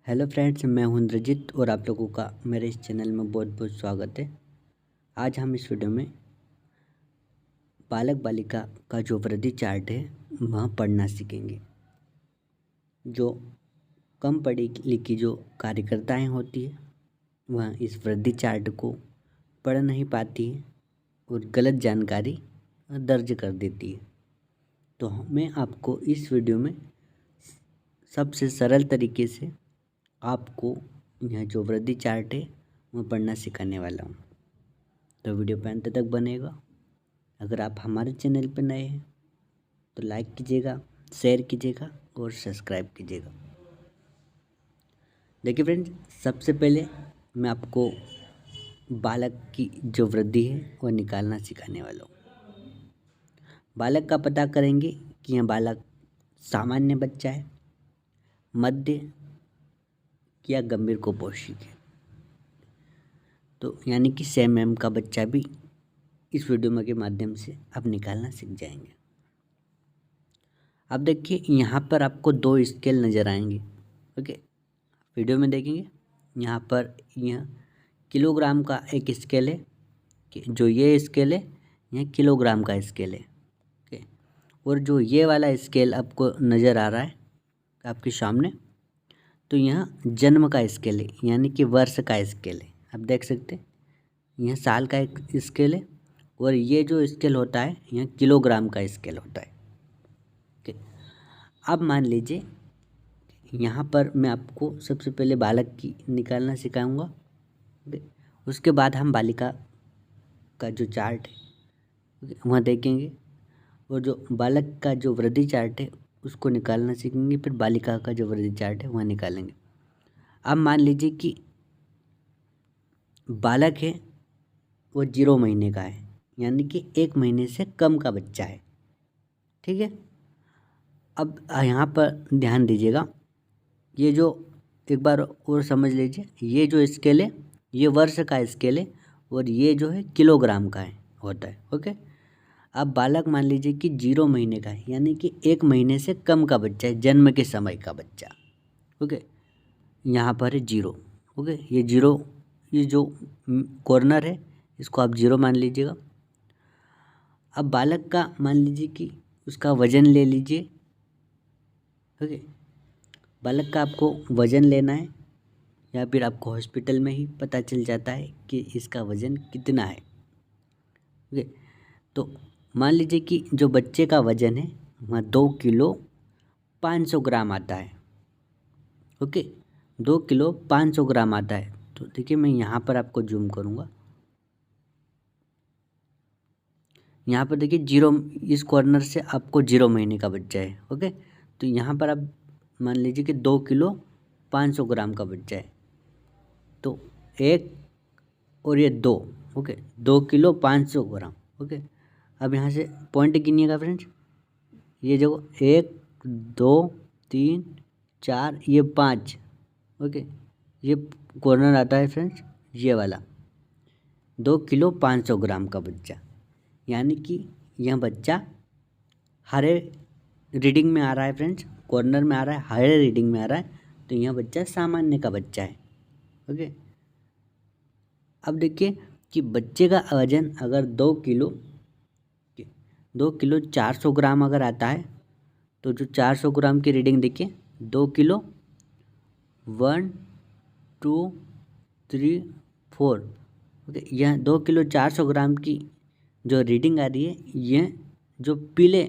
Hello friends, मैं हूं इंद्रजीत और आप लोगों का मेरे इस चैनल में बहुत बहुत स्वागत है। आज हम इस वीडियो में बालक बालिका का जो वृद्धि चार्ट है वह पढ़ना सीखेंगे। जो कम पढ़ी लिखी जो कार्यकर्ताएं होती है वह इस वृद्धि चार्ट को पढ़ नहीं पाती है और गलत जानकारी दर्ज कर देती है। तो मैं आपको इस वीडियो में सबसे सरल तरीके से आपको यह जो वृद्धि चार्ट है वह पढ़ना सिखाने वाला हूँ। तो वीडियो पे अंत तक बनेगा। अगर आप हमारे चैनल पर नए हैं तो लाइक कीजिएगा, शेयर कीजिएगा और सब्सक्राइब कीजिएगा। देखिए फ्रेंड्स, सबसे पहले मैं आपको बालक की जो वृद्धि है वह निकालना सिखाने वाला हूँ। बालक का पता करेंगे कि यह बालक सामान्य बच्चा है, मध्य या गंभीर कुपोषित है। तो यानी कि सेम एम का बच्चा भी इस वीडियो के माध्यम से आप निकालना सीख जाएंगे। अब देखिए, यहाँ पर आपको दो स्केल नज़र आएंगे। ओके, वीडियो में देखेंगे यहाँ पर यह किलोग्राम का एक स्केल है कि जो ये स्केल है यह किलोग्राम का स्केल है। ओके, और जो ये वाला स्केल आपको नज़र आ रहा है आपके सामने, तो यह जन्म का स्केल है, यानी कि वर्ष का स्केल है। आप देख सकते हैं यह साल का एक स्केल है और ये जो स्केल होता है यह किलोग्राम का स्केल होता है। ओके, अब मान लीजिए यहाँ पर मैं आपको सबसे पहले बालक की निकालना सिखाऊंगा। ओके, उसके बाद हम बालिका का जो चार्ट है वहाँ देखेंगे और जो बालक का जो वृद्धि चार्ट है उसको निकालना सीखेंगे। फिर बालिका का जो वृद्धि चार्ट है वह निकालेंगे। अब मान लीजिए कि बालक है वो 0 महीने का है, यानी कि 1 महीने से कम का बच्चा है। ठीक है, अब यहाँ पर ध्यान दीजिएगा, ये जो एक बार और समझ लीजिए, ये जो स्केल है ये वर्ष का स्केल है और ये जो है किलोग्राम का है होता है। ओके, अब बालक मान लीजिए कि 0 महीने का है, यानी कि 1 महीने से कम का बच्चा है, जन्म के समय का बच्चा। ओके, यहाँ पर है 0। ओके, ये 0, ये जो कॉर्नर है इसको आप 0 मान लीजिएगा। अब बालक का मान लीजिए कि उसका वज़न ले लीजिए। ओके, बालक का आपको वज़न लेना है या फिर आपको हॉस्पिटल में ही पता चल जाता है कि इसका वज़न कितना है। ओके, तो मान लीजिए कि जो बच्चे का वज़न है वह 2 किलो 500 ग्राम आता है। ओके, 2 किलो 500 ग्राम आता है। तो देखिए, मैं यहाँ पर आपको जूम करूँगा। यहाँ पर देखिए 0, इस कॉर्नर से आपको 0 महीने का बच्चा है। ओके, तो यहाँ पर आप मान लीजिए कि 2 किलो 500 ग्राम का बच्चा है, तो 1 और ये 2। ओके, 2 किलो 500 ग्राम। ओके, अब यहाँ से पॉइंट गिनिएगा फ्रेंड्स, ये जो 1 2 3 4 ये 5। ओके, ये कॉर्नर आता है फ्रेंड्स ये वाला, 2 किलो 500 ग्राम का बच्चा, यानी कि यह बच्चा हरे रीडिंग में आ रहा है फ्रेंड्स, कॉर्नर में आ रहा है, हरे रीडिंग में आ रहा है, तो यह बच्चा सामान्य का बच्चा है। ओके, अब देखिए कि बच्चे का वजन अगर 2 किलो 400 ग्राम अगर आता है, तो जो 400 ग्राम की रीडिंग देखिए, 2 किलो 1 2 3 4। ओके, यह 2 किलो 400 ग्राम की जो रीडिंग आ रही है यह जो पीले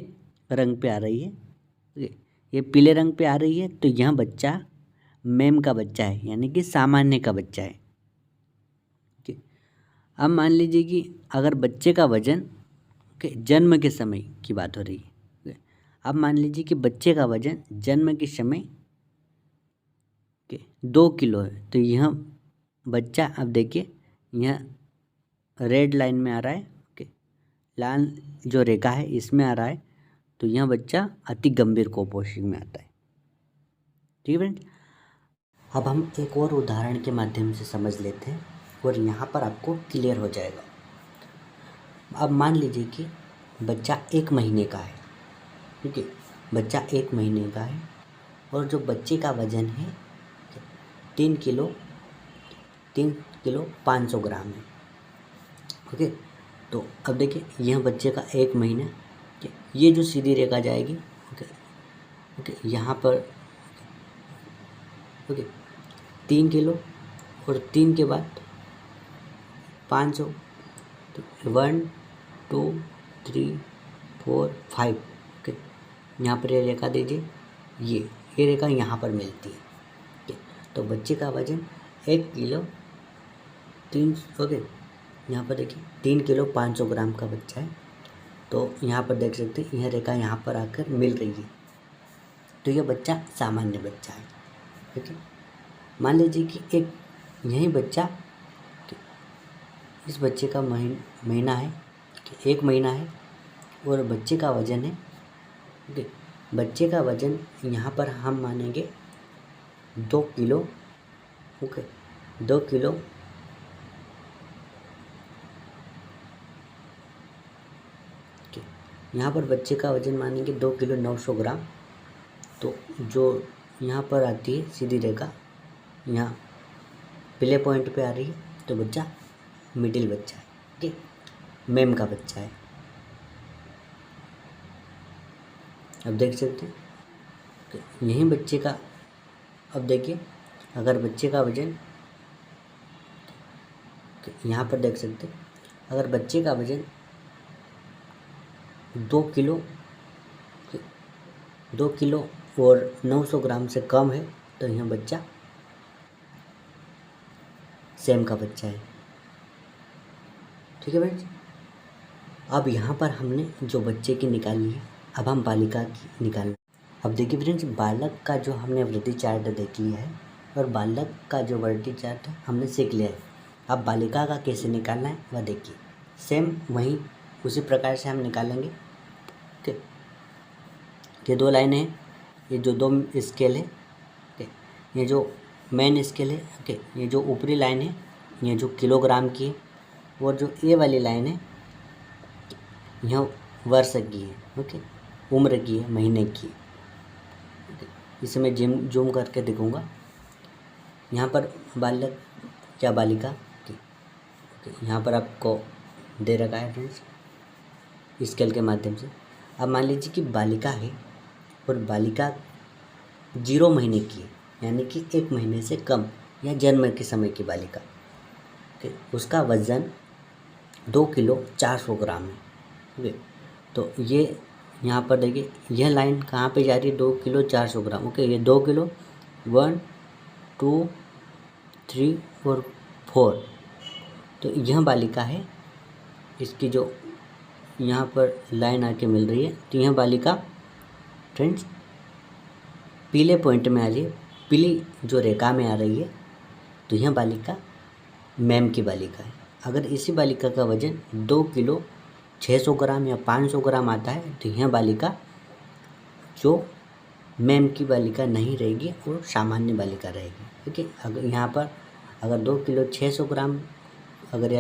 रंग पे आ रही है। ओके, ये पीले रंग पे आ रही है, तो यह बच्चा मेम का बच्चा है, यानी कि सामान्य का बच्चा है। ओके, अब मान लीजिए कि अगर बच्चे का वजन जन्म के समय की बात हो रही है, अब मान लीजिए कि बच्चे का वजन जन्म के समय 2 किलो है, तो यह बच्चा, अब देखिए यह रेड लाइन में आ रहा है, ओके, लाल जो रेखा है इसमें आ रहा है, तो यह बच्चा अति गंभीर कुपोषण में आता है। ठीक है फ्रेंड, अब हम एक और उदाहरण के माध्यम से समझ लेते हैं और यहाँ पर आपको क्लियर हो जाएगा। अब मान लीजिए कि बच्चा 1 महीने का है। ठीक है, बच्चा 1 महीने का है और जो बच्चे का वजन है 3 किलो 500 ग्राम है। ओके, तो अब देखिए यह बच्चे का 1 महीना, ये जो सीधी रेखा जाएगी, ओके ओके, यहाँ पर ओके 3 किलो और 3 के बाद 500, तो 1 2 3 4 5, ओके, यहाँ पर ये रेखा दीजिए, ये रेखा यहाँ पर मिलती है। ओके, तो बच्चे का वजन 1 किलो 3, ओके, यहाँ पर देखिए 3 किलो 500 ग्राम का बच्चा है। तो यहाँ पर देख सकते हैं यह रेखा यहाँ पर आकर मिल रही है, तो यह बच्चा सामान्य बच्चा है। ठीक है, मान लीजिए कि एक यही बच्चा, इस बच्चे का महीना है, 1 महीना है और बच्चे का वजन है, ओके, बच्चे का वजन यहाँ पर हम मानेंगे 2 किलो, ओके, 2 किलो यहाँ पर बच्चे का वजन मानेंगे 2 किलो 900 ग्राम। तो जो यहाँ पर आती है सीधी रेखा, यहाँ पहले पॉइंट पे आ रही है, तो बच्चा मिडिल बच्चा है, ठीक, मेम का बच्चा है। अब देख सकते हैं कि यही बच्चे का, अब देखिए अगर बच्चे का वजन, यहाँ पर देख सकते हैं अगर बच्चे का वजन 2 किलो और 900 ग्राम से कम है, तो यह बच्चा सेम का बच्चा है। ठीक है फ्रेंड्स, अब यहाँ पर हमने जो बच्चे की निकाली है, अब हम बालिका की निकालना। अब देखिए फ्रेंड्स, बालक का जो हमने वृद्धि चार्ट देख लिया है और बालक का जो वृद्धि चार्ट है हमने सीख लिया है। अब बालिका का कैसे निकालना है वह देखिए, सेम वहीं उसी प्रकार से हम निकालेंगे। ठीक, ये 2 लाइनें हैं, ये जो 2 स्केल है, ठीक, ये जो मेन स्केल है, ओके, ये जो ऊपरी लाइन है ये जो किलोग्राम की है, और जो ए वाली लाइन है यह वर्ष की है, ओके, उम्र की है, महीने की है। इसे मैं जूम करके दिखाऊंगा। यहाँ पर बालक या बालिका, यहाँ पर आपको दे रखा है फ्रेंड्स स्केल के माध्यम से। अब मान लीजिए कि बालिका है और बालिका 0 महीने की है, यानी कि 1 महीने से कम या जन्म के समय की बालिका, उसका वज़न 2 किलो 400 ग्राम है। ओके, तो ये यहाँ पर देखिए यह लाइन कहाँ पे जा रही है, 2 किलो 400 ग्राम। ओके, ये 2 किलो 1 2 3 और 4, तो यह बालिका है, इसकी जो यहाँ पर लाइन आके मिल रही है, तो यह बालिका फ्रेंड्स पीले पॉइंट में आ रही है, पीली जो रेखा में आ रही है, तो यह बालिका मैम की बालिका है। अगर इसी बालिका का वजन 2 किलो 600 ग्राम या 500 ग्राम आता है, तो यह बालिका जो मैम की बालिका नहीं रहेगी और सामान्य बालिका रहेगी। ठीक है, अगर यहाँ पर अगर 2 किलो 600 ग्राम अगर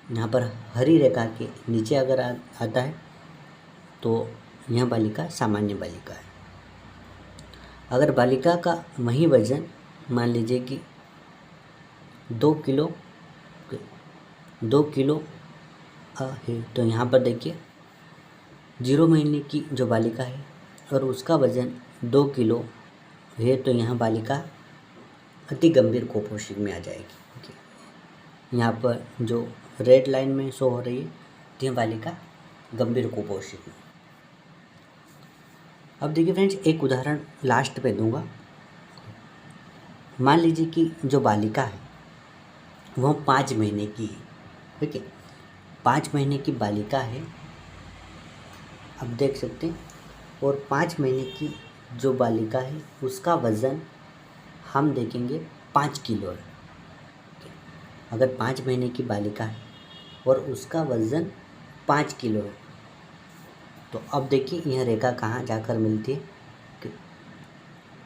यहाँ पर हरी रेखा के नीचे अगर आता है, तो यह बालिका सामान्य बालिका है। अगर बालिका का वही वजन मान लीजिए कि 2 किलो है, तो यहाँ पर देखिए 0 महीने की जो बालिका है और उसका वजन 2 किलो है, तो यहाँ बालिका अति गंभीर कुपोषण में आ जाएगी। यहाँ पर जो रेड लाइन में शो हो रही है, तो यह बालिका गंभीर कुपोषण में। अब देखिए फ्रेंड्स, एक उदाहरण लास्ट पे दूंगा। मान लीजिए कि जो बालिका है वह 5 महीने की है। ठीक है, 5 महीने की बालिका है, अब देख सकते हैं, और 5 महीने की जो बालिका है उसका वज़न हम देखेंगे 5 किलो है। अगर 5 महीने की बालिका है और उसका वज़न 5 किलो है, तो अब देखिए यह रेखा कहाँ जाकर मिलती है।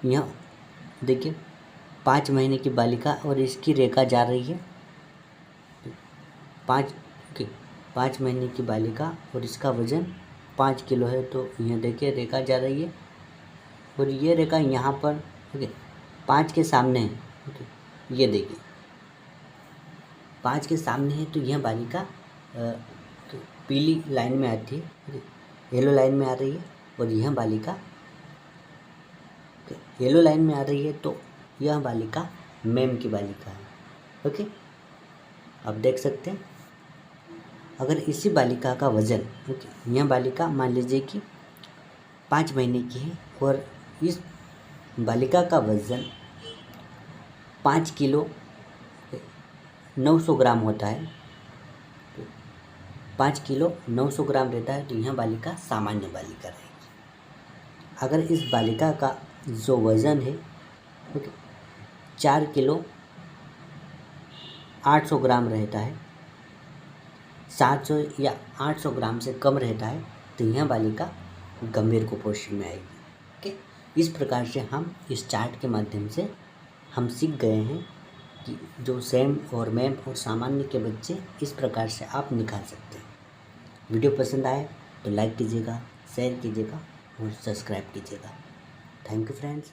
यह देखिए 5 महीने की बालिका और इसकी रेखा जा रही है 5 महीने की बालिका और इसका वज़न 5 किलो है, तो यह देखिए रेखा जा रही है और ये रेखा यहाँ पर, ओके, 5 के सामने है, ओके, ये देखिए 5 के सामने है तो यह बालिका तो पीली लाइन में आती है, येलो लाइन में आ रही है, और यह बालिका येलो लाइन में आ रही है, तो यह बालिका मैम की बालिका है। ओके, आप देख सकते हैं। अगर इसी बालिका का वज़न, ओके, यह बालिका मान लीजिए कि 5 महीने की है और इस बालिका का वज़न 5 किलो 900 ग्राम होता है, 5 किलो 900 ग्राम रहता है, तो यह बालिका सामान्य बालिका रहेगी। अगर इस बालिका का जो वज़न है, ओके, 4 किलो 800 ग्राम रहता है, 700 या 800 ग्राम से कम रहता है, तो यह बालिका गंभीर कुपोषण में आएगी। ओके, इस प्रकार से हम इस चार्ट के माध्यम से हम सीख गए हैं कि जो सेम और मैम और सामान्य के बच्चे इस प्रकार से आप निकाल सकते हैं। वीडियो पसंद आए तो लाइक कीजिएगा, शेयर कीजिएगा और सब्सक्राइब कीजिएगा। Thank you friends.